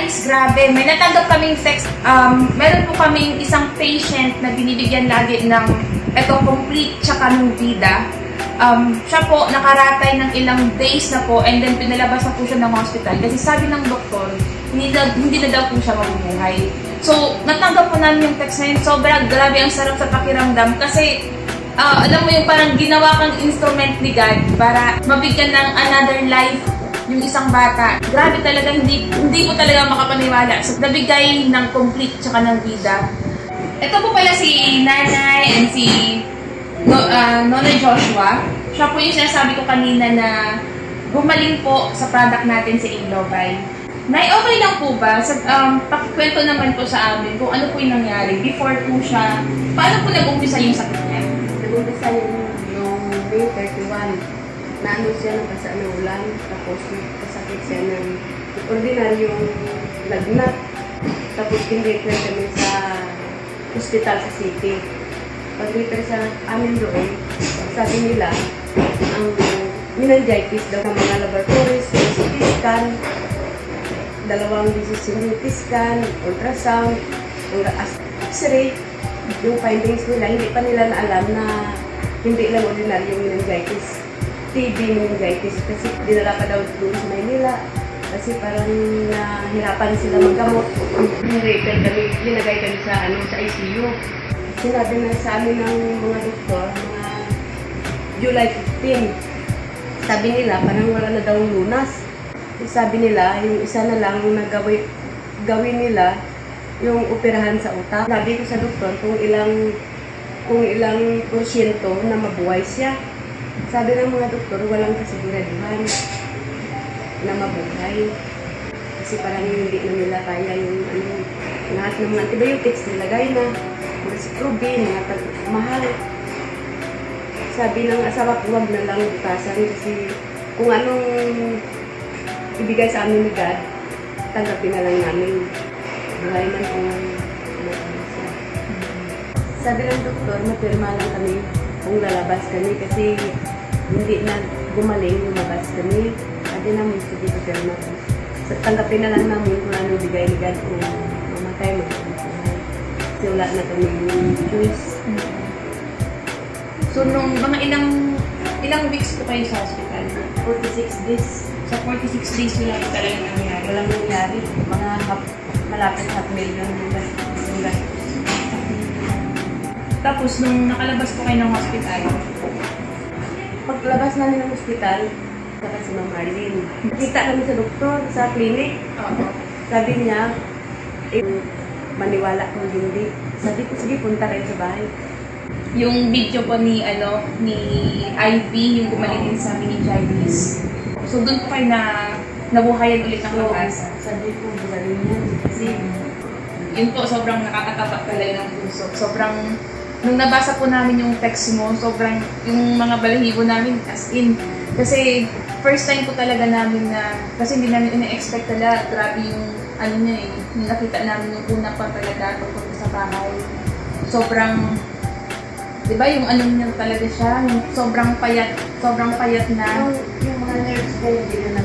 Guys, grabe. May natanggap kaming text. Meron po kaming isang patient na binibigyan lagi ng complete tsaka ng Vida. Siya po nakaratay ng ilang days na po and then pinalabas na po siya ng hospital kasi sabi ng doktor, hindi na daw po siya mabubuhay. So, natanggap po namin yung text na yun. Sobrang grabe, ang sarap sa pakiramdam kasi alam mo yung parang ginawa kang instrument ni God para mabigyan ng another life yung isang bata. Grabe talaga, hindi ko talaga makapaniwala. So, nabigay ng complete tsaka ng Vida. Ito po pala si Nanay and si Nonay Joshua. Siya po yung sinasabi ko kanina na gumaling po sa product natin sa Inlobay. Nay, okay lang po ba? Pakikwento naman po sa amin kung ano po yung nangyari. Before po siya, paano po nag-umpisa yung sakit niya? Nag-umpisa yung May 31. Naano siya ng basa ng ulan, tapos kasakit siya ng ordinaryong lagnat. Tapos in-refer kami sa hospital sa city. Pag-refer sa amin doon, sabi nila, ang meningitis daw ng mga laboratories, CT scan, 2 beses yung CT scan, ultrasound, X-ray, yung findings nila, hindi pa nila naalam na hindi lang ordinaryong meningitis. TB meningitis kasi dinala pa daw doon sa Maynila kasi parang nahirapan sila maggamot. Ginagay kami sa ICU. Sinabi na sa amin ng mga doktor, mga July 15. Sabi nila parang wala na daw lunas. Sabi nila yung isa na lang na gawin nila yung operahan sa utak. Sabi ko sa doktor kung ilang porsyento na mabuhay siya. Sabi ng mga doktor, walang kasiguraduhan na mabuhay. Kasi parang hindi na nila kaya yung lahat ng mga antibiotics nilagay na, mga sikrobin, mga mahal. Sabi ng asawa ko, huwag na lang butasan kasi kung anong ibigay sa amin ni God, tanggapin na lang namin. Buhay man kung ano siya. Sabi ng doktor, mapirma lang kami kung lalabas kami kasi hindi na gumaling, lumabas kami. Sabi namin, sige pa pirma. Tanggapin na lang namin kung ano bigay ni God kung mamatay mo. Kasi wala na kami yung choice. So, nung mga ilang weeks po kayo sa hospital? 46 days. Sa 46 days wala talaga nangyari? Walang nangyari. Mga malapit 500,000 yung gastos. Tapos, nung nakalabas po kayo ng hospital? Paglabas namin ng hospital, saka si Ma'am Arlene. Kita kami sa doktor, sa clinic. Sabi niya, maniwala kung hindi. Sabi ko, sige, punta kayo sa bahay. Yung video po ni Ivy, yung gumaling din sa meningitis. So, doon po kayo nabuhayan ulit ng pag-asa. Sabi ko, bugaling yan. Kasi, yun po, sobrang nakakatapat talaga ng puso. Sobrang, nung nabasa po namin yung text mo, sobrang, yung mga balahibo namin, as in, kasi first time po talaga namin na, kasi hindi namin ina-expect talaga, grabe yung, niya yung nakita namin yung una pa talaga tungkol sa bahay. Sobrang, di ba yung niya talaga siya, yung sobrang payat na. yung mga nerves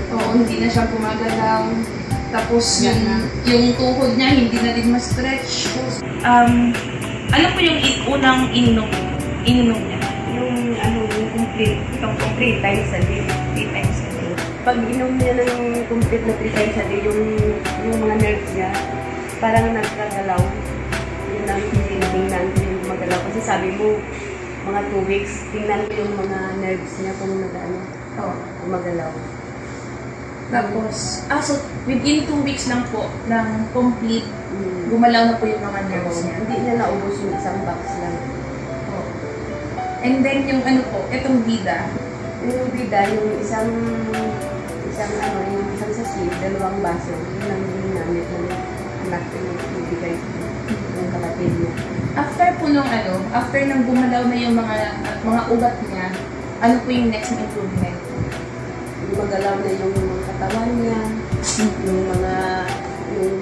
ko, hindi na siya pumagalaw. Tapos yung tuhod niya, hindi na din ma-stretch. Ano po yung unang ininom niya? Yung complete. Itong complete 3 times a day. Pag inom niya ng complete na 3 times a day, yung mga nerves niya, parang nagkagalaw. Yun ang tingnan ko yung magalaw. Kasi sabi mo, mga 2 weeks, tingnan ko yung mga nerves niya kung magalaw. Tapos, so within 2 weeks lang po ng complete, gumalaw na po yung mga nerves niya. Hindi niya naubos yung isang box lang. And then yung itong Vida. Yung Vida, yung isang sachet, 2 baso, yun lang yung namit ng anak yung ibigay ng kapatid niya. After po after nang gumalaw na yung mga ugat niya, ano po yung next na improvement? Magalaw na yung mga katawan niya, yung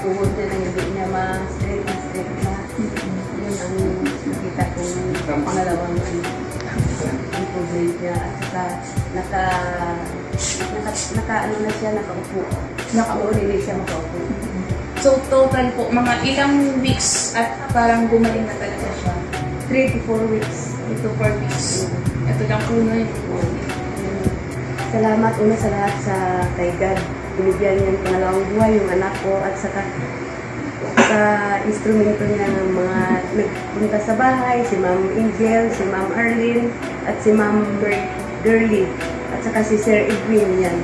tuhod niya na hindi niya ma-straight na. Yun ang nakita kong pangalawang improvement. grade niya at saka ano na siya, nakaupo. Nakaupo siya makaupo. So, total po, mga ilang weeks at parang gumaling na talaga siya? 3 to 4 weeks. 3 to 4 weeks. Ito lang po na yun. Salamat una sa lahat sa kay God. Binigyan niya ng pangalawang buhay yung anak ko at saka sa instrumento niya ng mga nagpunta sa bahay, si Ma'am Angel, si Ma'am Arlene, at si Ma'am Girly, at saka si Sir Edwin yan.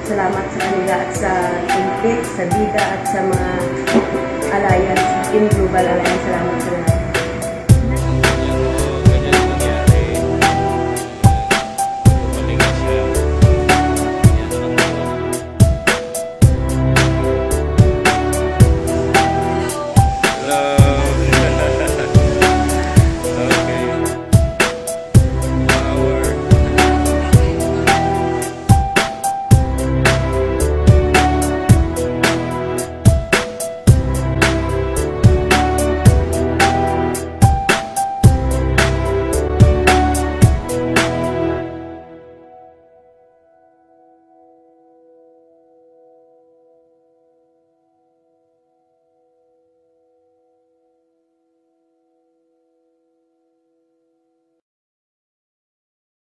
Salamat sa kanila at sa Kumpit, sa Bida, at sa mga Alliance, in Global Alliance. Salamat sa lahat.